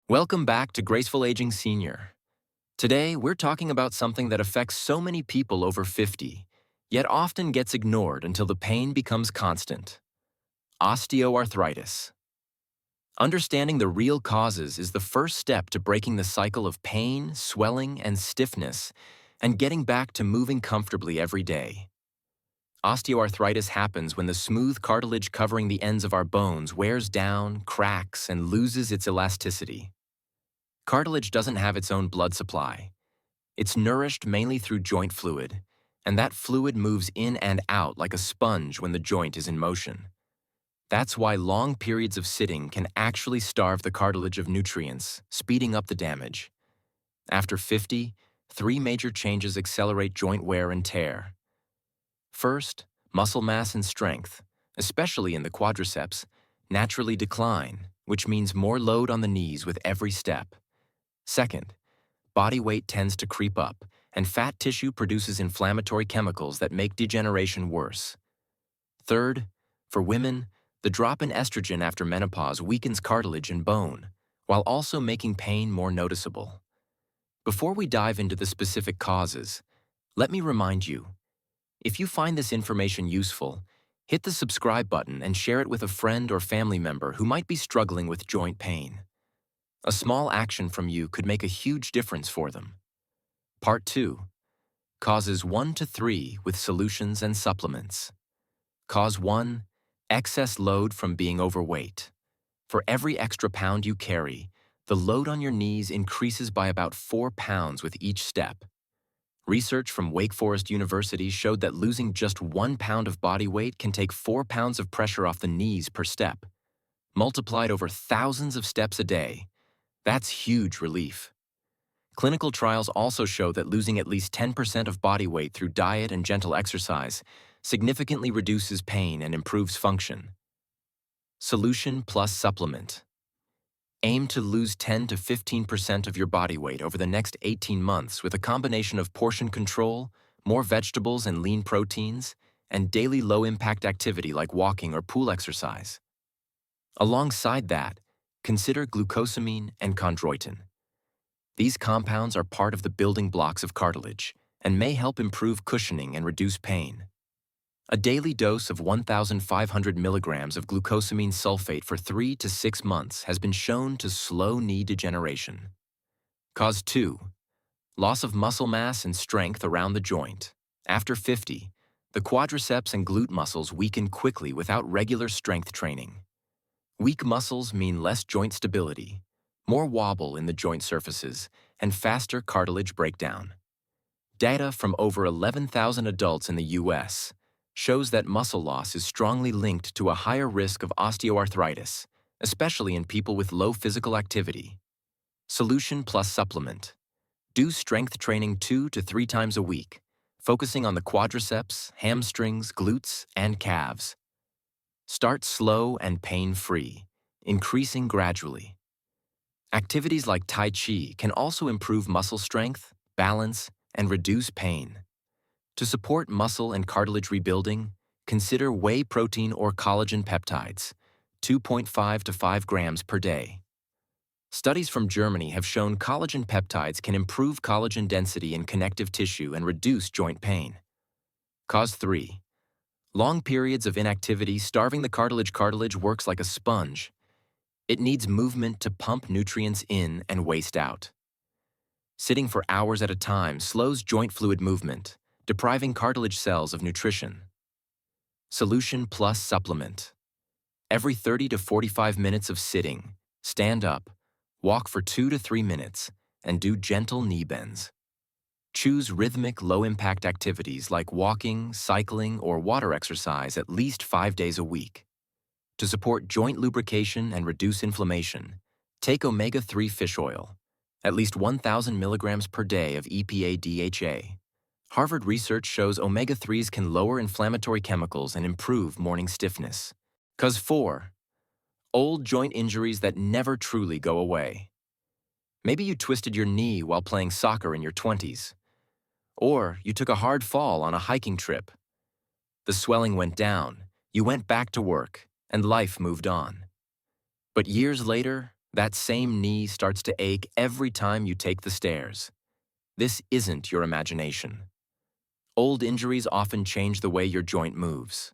Welcome back to Graceful Aging Senior. Today, we're talking about something that affects so many people over 50, yet often gets ignored until the pain becomes constant. Osteoarthritis. Understanding the real causes is the first step to breaking the cycle of pain, swelling, and stiffness, and getting back to moving comfortably every day. Osteoarthritis happens when the smooth cartilage covering the ends of our bones wears down, cracks, and loses its elasticity. Cartilage doesn't have its own blood supply. It's nourished mainly through joint fluid, and that fluid moves in and out like a sponge when the joint is in motion. That's why long periods of sitting can actually starve the cartilage of nutrients, speeding up the damage. After 50, three major changes accelerate joint wear and tear. First, muscle mass and strength, especially in the quadriceps, naturally decline, which means more load on the knees with every step. Second, body weight tends to creep up, and fat tissue produces inflammatory chemicals that make degeneration worse. Third, for women, the drop in estrogen after menopause weakens cartilage and bone, while also making pain more noticeable. Before we dive into the specific causes, let me remind you, if you find this information useful, hit the subscribe button and share it with a friend or family member who might be struggling with joint pain. A small action from you could make a huge difference for them. Part 2. Causes 1 to 3 with solutions and supplements. Cause 1. Excess load from being overweight. For every extra pound you carry, the load on your knees increases by about 4 pounds with each step. Research from Wake Forest University showed that losing just 1 pound of body weight can take 4 pounds of pressure off the knees per step. Multiplied over thousands of steps a day, that's huge relief. Clinical trials also show that losing at least 10% of body weight through diet and gentle exercise significantly reduces pain and improves function. Solution plus supplement. Aim to lose 10 to 15% of your body weight over the next 18 months with a combination of portion control, more vegetables and lean proteins, and daily low-impact activity like walking or pool exercise. Alongside that, consider glucosamine and chondroitin. These compounds are part of the building blocks of cartilage and may help improve cushioning and reduce pain. A daily dose of 1,500 milligrams of glucosamine sulfate for 3 to 6 months has been shown to slow knee degeneration. Cause 2. Loss of muscle mass and strength around the joint. After 50, the quadriceps and glute muscles weaken quickly without regular strength training. Weak muscles mean less joint stability, more wobble in the joint surfaces, and faster cartilage breakdown. Data from over 11,000 adults in the U.S. shows that muscle loss is strongly linked to a higher risk of osteoarthritis, especially in people with low physical activity. Solution plus supplement. Do strength training 2 to 3 times a week, focusing on the quadriceps, hamstrings, glutes, and calves. Start slow and pain-free, increasing gradually. Activities like Tai Chi can also improve muscle strength, balance, and reduce pain. To support muscle and cartilage rebuilding, consider whey protein or collagen peptides, 2.5 to 5 grams per day. Studies from Germany have shown collagen peptides can improve collagen density in connective tissue and reduce joint pain. Cause 3. Long periods of inactivity starving the cartilage. Cartilage works like a sponge. It needs movement to pump nutrients in and waste out. Sitting for hours at a time slows joint fluid movement, depriving cartilage cells of nutrition. Solution plus supplement. Every 30 to 45 minutes of sitting, stand up, walk for 2 to 3 minutes, and do gentle knee bends. Choose rhythmic, low-impact activities like walking, cycling, or water exercise at least 5 days a week. To support joint lubrication and reduce inflammation, take omega-3 fish oil, at least 1,000 milligrams per day of EPA-DHA. Harvard research shows omega-3s can lower inflammatory chemicals and improve morning stiffness. Cause 4. Old joint injuries that never truly go away. Maybe you twisted your knee while playing soccer in your 20s. Or you took a hard fall on a hiking trip. The swelling went down, you went back to work, and life moved on. But years later, That same knee starts to ache every time you take the stairs. This isn't your imagination. Old injuries often change the way your joint moves.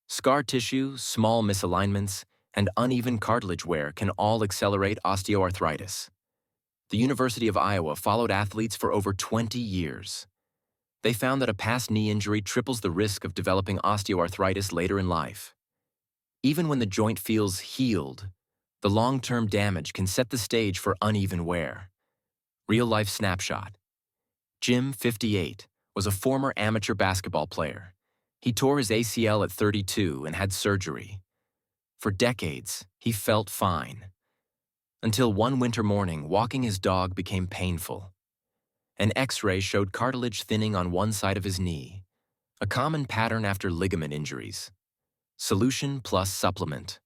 Scar tissue, small misalignments, and uneven cartilage wear can all accelerate osteoarthritis. The University of Iowa followed athletes for over 20 years. They found that a past knee injury triples the risk of developing osteoarthritis later in life. Even when the joint feels healed, the long-term damage can set the stage for uneven wear. Real-life snapshot. Jim, 58, was a former amateur basketball player. He tore his ACL at 32 and had surgery. For decades, he felt fine. Until one winter morning, walking his dog became painful. An X-ray showed cartilage thinning on one side of his knee, a common pattern after ligament injuries. Solution plus supplement.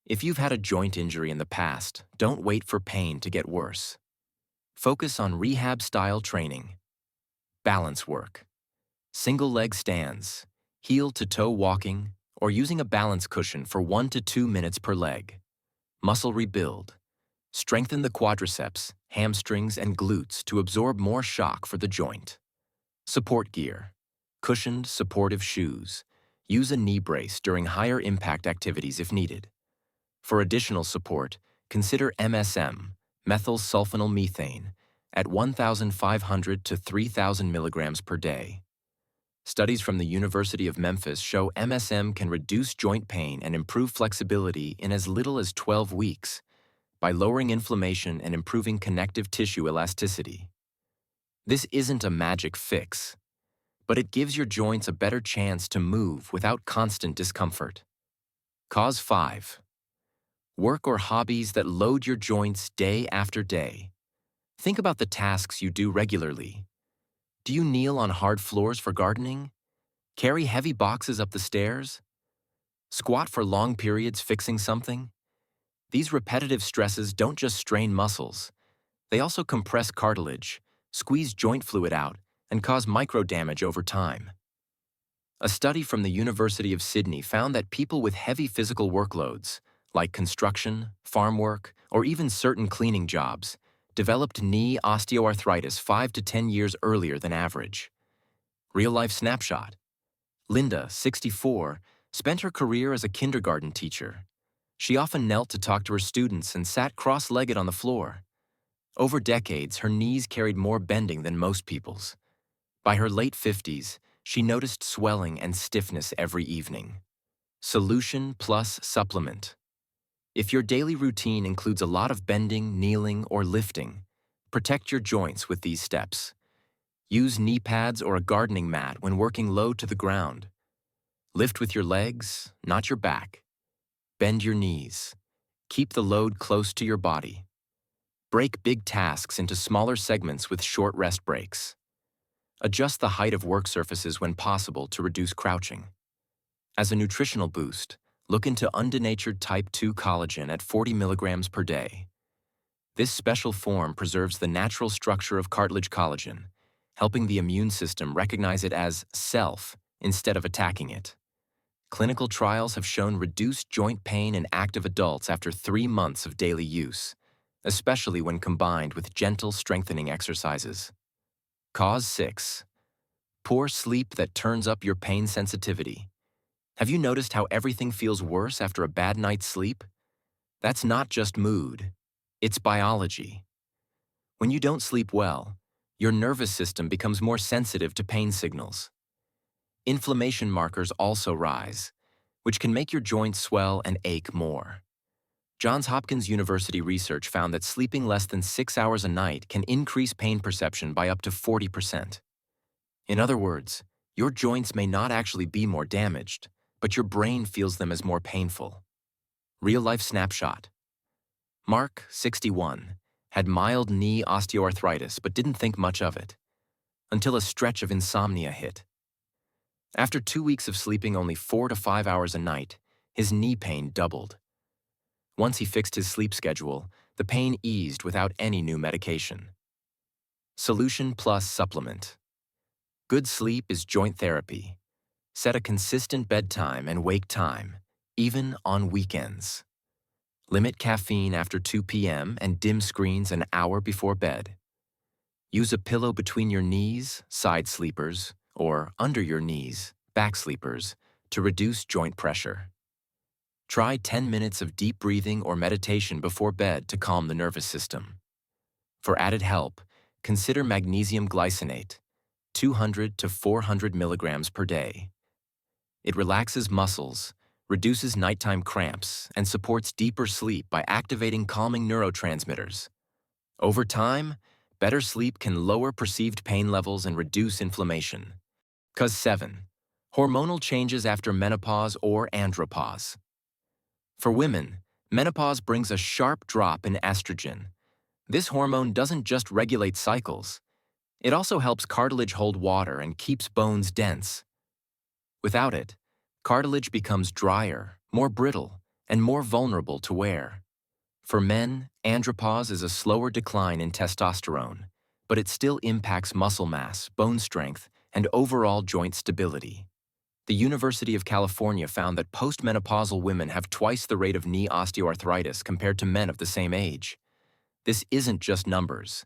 If you've had a joint injury in the past, don't wait for pain to get worse. Focus on rehab-style training. Balance work. Single leg stands, heel-to-toe walking, or using a balance cushion for 1 to 2 minutes per leg. Muscle rebuild. Strengthen the quadriceps, hamstrings, and glutes to absorb more shock for the joint. Support gear. Cushioned, supportive shoes. Use a knee brace during higher impact activities if needed. For additional support, consider MSM, methylsulfonylmethane, at 1,500 to 3,000 milligrams per day. Studies from the University of Memphis show MSM can reduce joint pain and improve flexibility in as little as 12 weeks by lowering inflammation and improving connective tissue elasticity. This isn't a magic fix, but it gives your joints a better chance to move without constant discomfort. Cause 5. Work or hobbies that load your joints day after day. Think about the tasks you do regularly. Do you kneel on hard floors for gardening? Carry heavy boxes up the stairs? Squat for long periods fixing something? These repetitive stresses don't just strain muscles. They also compress cartilage, squeeze joint fluid out, and cause microdamage over time. A study from the University of Sydney found that people with heavy physical workloads, like construction, farm work, or even certain cleaning jobs, developed knee osteoarthritis 5 to 10 years earlier than average. Real-life snapshot. Linda, 64, spent her career as a kindergarten teacher. She often knelt to talk to her students and sat cross-legged on the floor. Over decades, her knees carried more bending than most people's. By her late 50s, she noticed swelling and stiffness every evening. Solution plus supplement. If your daily routine includes a lot of bending, kneeling, or lifting, protect your joints with these steps. Use knee pads or a gardening mat when working low to the ground. Lift with your legs, not your back. Bend your knees. Keep the load close to your body. Break big tasks into smaller segments with short rest breaks. Adjust the height of work surfaces when possible to reduce crouching. As a nutritional boost, look into undenatured type 2 collagen at 40 milligrams per day. This special form preserves the natural structure of cartilage collagen, helping the immune system recognize it as self instead of attacking it. Clinical trials have shown reduced joint pain in active adults after 3 months of daily use, especially when combined with gentle strengthening exercises. Cause 6. Poor sleep that turns up your pain sensitivity. Have you noticed how everything feels worse after a bad night's sleep? That's not just mood, it's biology. When you don't sleep well, your nervous system becomes more sensitive to pain signals. Inflammation markers also rise, which can make your joints swell and ache more. Johns Hopkins University research found that sleeping less than 6 hours a night can increase pain perception by up to 40%. In other words, your joints may not actually be more damaged, but your brain feels them as more painful. Real-life snapshot. Mark, 61, had mild knee osteoarthritis but didn't think much of it, until a stretch of insomnia hit. After 2 weeks of sleeping only 4 to 5 hours a night, his knee pain doubled. Once he fixed his sleep schedule, the pain eased without any new medication. Solution plus supplement. Good sleep is joint therapy. Set a consistent bedtime and wake time, even on weekends. Limit caffeine after 2 p.m. and dim screens an hour before bed. Use a pillow between your knees, side sleepers, or under your knees, back sleepers, to reduce joint pressure. Try 10 minutes of deep breathing or meditation before bed to calm the nervous system. For added help, consider magnesium glycinate, 200 to 400 milligrams per day. It relaxes muscles, reduces nighttime cramps, and supports deeper sleep by activating calming neurotransmitters. Over time, better sleep can lower perceived pain levels and reduce inflammation. Cause 7. Hormonal changes after menopause or andropause. For women, menopause brings a sharp drop in estrogen. This hormone doesn't just regulate cycles, it also helps cartilage hold water and keeps bones dense. Without it, cartilage becomes drier, more brittle, and more vulnerable to wear. For men, andropause is a slower decline in testosterone, but it still impacts muscle mass, bone strength, and overall joint stability. The University of California found that postmenopausal women have twice the rate of knee osteoarthritis compared to men of the same age. This isn't just numbers.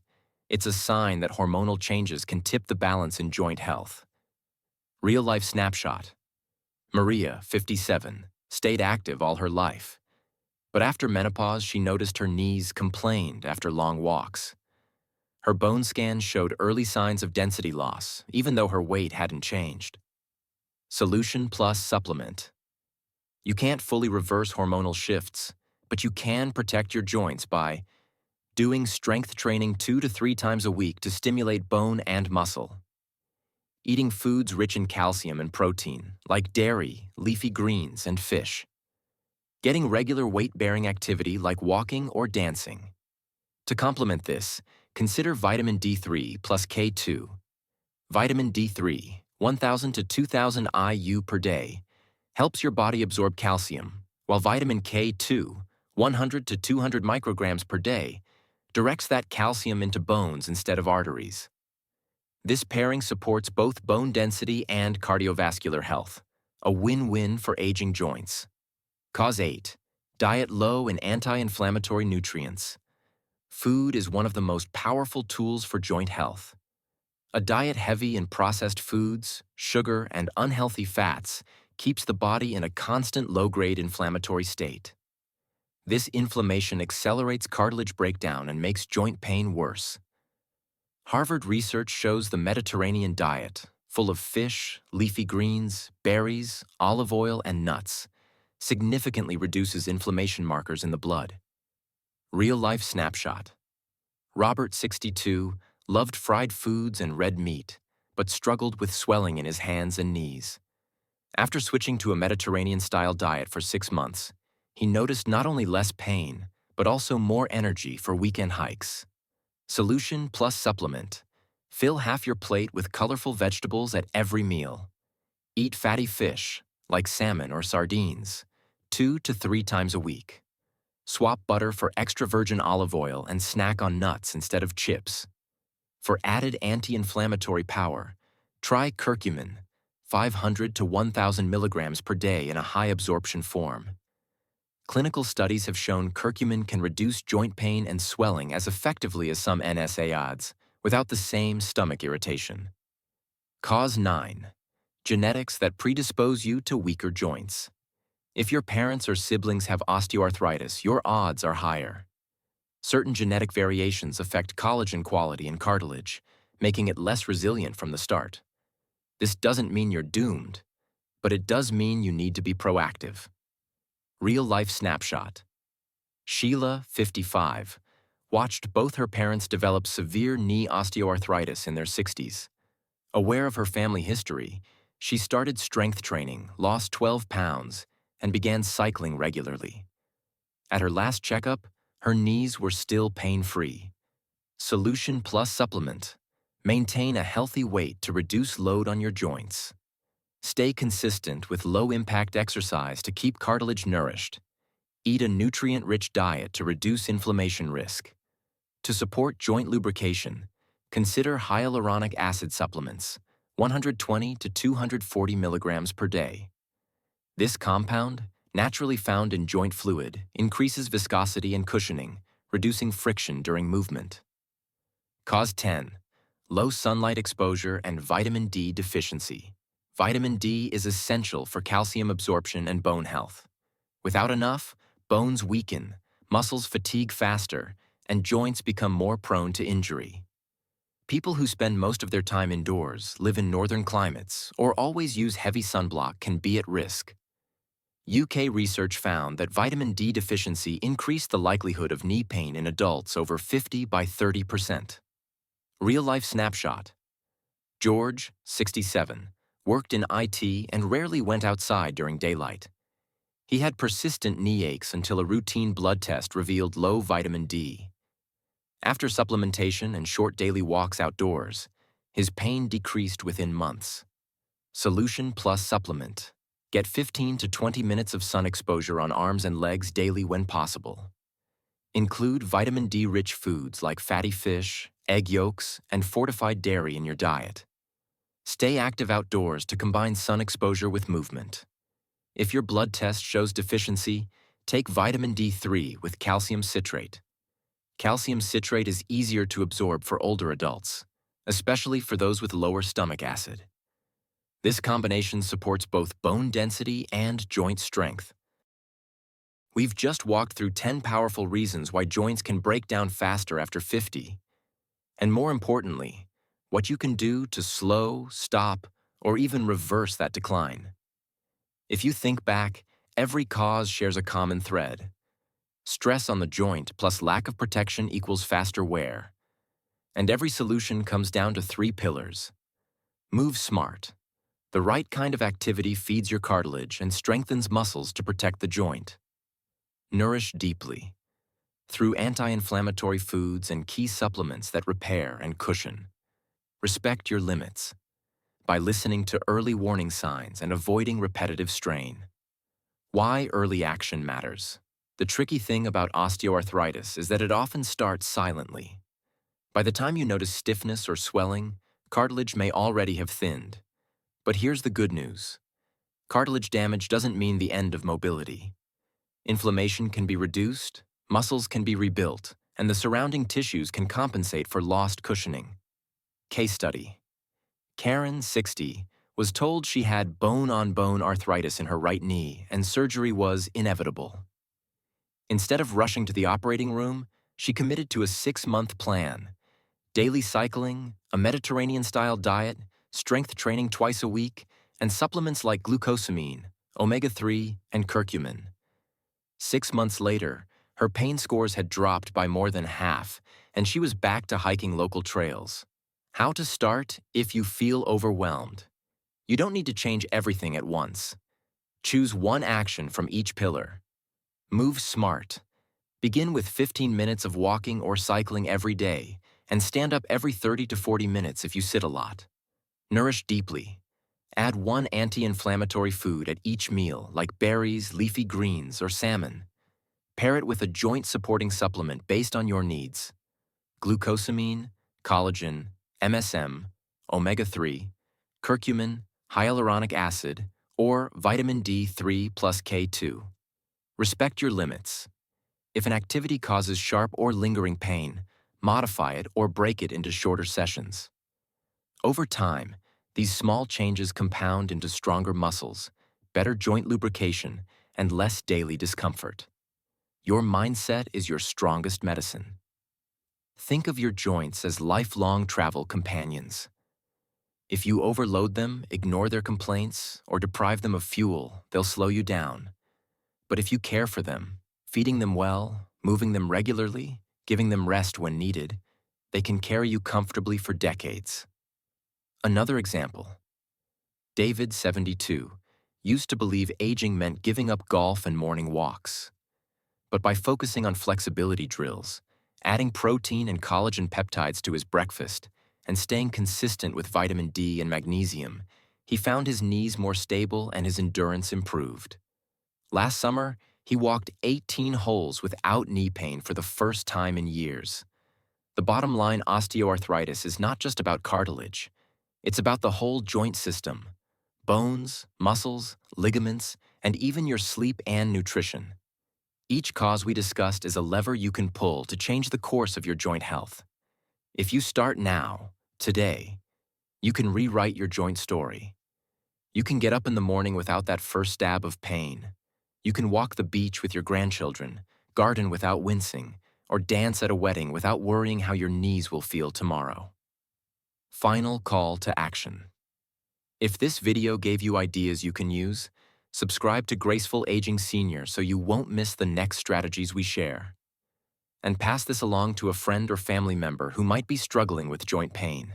It's a sign that hormonal changes can tip the balance in joint health. Real-life snapshot. Maria, 57, stayed active all her life. But after menopause, she noticed her knees complained after long walks. Her bone scans showed early signs of density loss, even though her weight hadn't changed. Solution plus supplement. You can't fully reverse hormonal shifts, but you can protect your joints by doing strength training 2 to 3 times a week to stimulate bone and muscle. Eating foods rich in calcium and protein, like dairy, leafy greens, and fish. Getting regular weight-bearing activity like walking or dancing. To complement this, consider vitamin D3 plus K2. Vitamin D3, 1,000 to 2,000 IU per day, helps your body absorb calcium, while vitamin K2, 100 to 200 micrograms per day, directs that calcium into bones instead of arteries. This pairing supports both bone density and cardiovascular health, a win-win for aging joints. Cause 8. Diet low in anti-inflammatory nutrients. Food is one of the most powerful tools for joint health. A diet heavy in processed foods, sugar, and unhealthy fats keeps the body in a constant low-grade inflammatory state. This inflammation accelerates cartilage breakdown and makes joint pain worse. Harvard research shows the Mediterranean diet, full of fish, leafy greens, berries, olive oil, and nuts, significantly reduces inflammation markers in the blood. Real-life snapshot. Robert, 62, loved fried foods and red meat, but struggled with swelling in his hands and knees. After switching to a Mediterranean-style diet for 6 months, he noticed not only less pain, but also more energy for weekend hikes. Solution plus supplement. Fill half your plate with colorful vegetables at every meal. Eat fatty fish, like salmon or sardines, 2 to 3 times a week. Swap butter for extra virgin olive oil and snack on nuts instead of chips. For added anti-inflammatory power, try curcumin, 500 to 1,000 milligrams per day in a high-absorption form. Clinical studies have shown curcumin can reduce joint pain and swelling as effectively as some NSAIDs, without the same stomach irritation. Cause 9. Genetics that predispose you to weaker joints. If your parents or siblings have osteoarthritis, your odds are higher. Certain genetic variations affect collagen quality in cartilage, making it less resilient from the start. This doesn't mean you're doomed, but it does mean you need to be proactive. Real-life snapshot. Sheila, 55, watched both her parents develop severe knee osteoarthritis in their 60s. Aware of her family history, she started strength training, lost 12 pounds, and began cycling regularly. At her last checkup, her knees were still pain-free. Solution plus supplement. Maintain a healthy weight to reduce load on your joints. Stay consistent with low-impact exercise to keep cartilage nourished. Eat a nutrient-rich diet to reduce inflammation risk. To support joint lubrication, consider hyaluronic acid supplements, 120 to 240 milligrams per day. This compound, naturally found in joint fluid, increases viscosity and cushioning, reducing friction during movement. Cause 10. Low sunlight exposure and vitamin D deficiency. Vitamin D is essential for calcium absorption and bone health. Without enough, bones weaken, muscles fatigue faster, and joints become more prone to injury. People who spend most of their time indoors, live in northern climates, or always use heavy sunblock can be at risk. UK research found that vitamin D deficiency increased the likelihood of knee pain in adults over 50 by 30%. Real-life snapshot. George, 67, worked in IT and rarely went outside during daylight. He had persistent knee aches until a routine blood test revealed low vitamin D. After supplementation and short daily walks outdoors, his pain decreased within months. Solution plus supplement. Get 15 to 20 minutes of sun exposure on arms and legs daily when possible. Include vitamin D-rich foods like fatty fish, egg yolks, and fortified dairy in your diet. Stay active outdoors to combine sun exposure with movement. If your blood test shows deficiency, take vitamin D3 with calcium citrate. Calcium citrate is easier to absorb for older adults, especially for those with lower stomach acid. This combination supports both bone density and joint strength. We've just walked through 10 powerful reasons why joints can break down faster after 50. And more importantly, what you can do to slow, stop, or even reverse that decline. If you think back, every cause shares a common thread. Stress on the joint plus lack of protection equals faster wear. And every solution comes down to 3 pillars. Move smart. The right kind of activity feeds your cartilage and strengthens muscles to protect the joint. Nourish deeply. Through anti-inflammatory foods and key supplements that repair and cushion. Respect your limits. By listening to early warning signs and avoiding repetitive strain. Why early action matters. The tricky thing about osteoarthritis is that it often starts silently. By the time you notice stiffness or swelling, cartilage may already have thinned. But here's the good news. Cartilage damage doesn't mean the end of mobility. Inflammation can be reduced, muscles can be rebuilt, and the surrounding tissues can compensate for lost cushioning. Case study. Karen, 60, was told she had bone-on-bone arthritis in her right knee and surgery was inevitable. Instead of rushing to the operating room, she committed to a 6-month plan. Daily cycling, a Mediterranean-style diet, strength training twice a week, and supplements like glucosamine, omega-3, and curcumin. 6 months later, her pain scores had dropped by more than half, and she was back to hiking local trails. How to start if you feel overwhelmed. You don't need to change everything at once. Choose one action from each pillar. Move smart. Begin with 15 minutes of walking or cycling every day, and stand up every 30 to 40 minutes if you sit a lot. Nourish deeply. Add one anti-inflammatory food at each meal, like berries, leafy greens, or salmon. Pair it with a joint-supporting supplement based on your needs. Glucosamine, collagen, MSM, omega-3, curcumin, hyaluronic acid, or vitamin D3 plus K2. Respect your limits. If an activity causes sharp or lingering pain, modify it or break it into shorter sessions. Over time, these small changes compound into stronger muscles, better joint lubrication, and less daily discomfort. Your mindset is your strongest medicine. Think of your joints as lifelong travel companions. If you overload them, ignore their complaints, or deprive them of fuel, they'll slow you down. But if you care for them, feeding them well, moving them regularly, giving them rest when needed, they can carry you comfortably for decades. Another example. David, 72, used to believe aging meant giving up golf and morning walks. But by focusing on flexibility drills, adding protein and collagen peptides to his breakfast, and staying consistent with vitamin D and magnesium, he found his knees more stable and his endurance improved. Last summer, he walked 18 holes without knee pain for the first time in years. The bottom line, osteoarthritis is not just about cartilage. It's about the whole joint system. Bones, muscles, ligaments, and even your sleep and nutrition. Each cause we discussed is a lever you can pull to change the course of your joint health. If you start now, today, you can rewrite your joint story. You can get up in the morning without that first stab of pain. You can walk the beach with your grandchildren, garden without wincing, or dance at a wedding without worrying how your knees will feel tomorrow. Final call to action. If this video gave you ideas you can use, subscribe to Graceful Aging Senior so you won't miss the next strategies we share. And pass this along to a friend or family member who might be struggling with joint pain.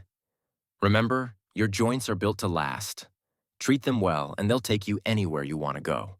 Remember, your joints are built to last. Treat them well, and they'll take you anywhere you want to go.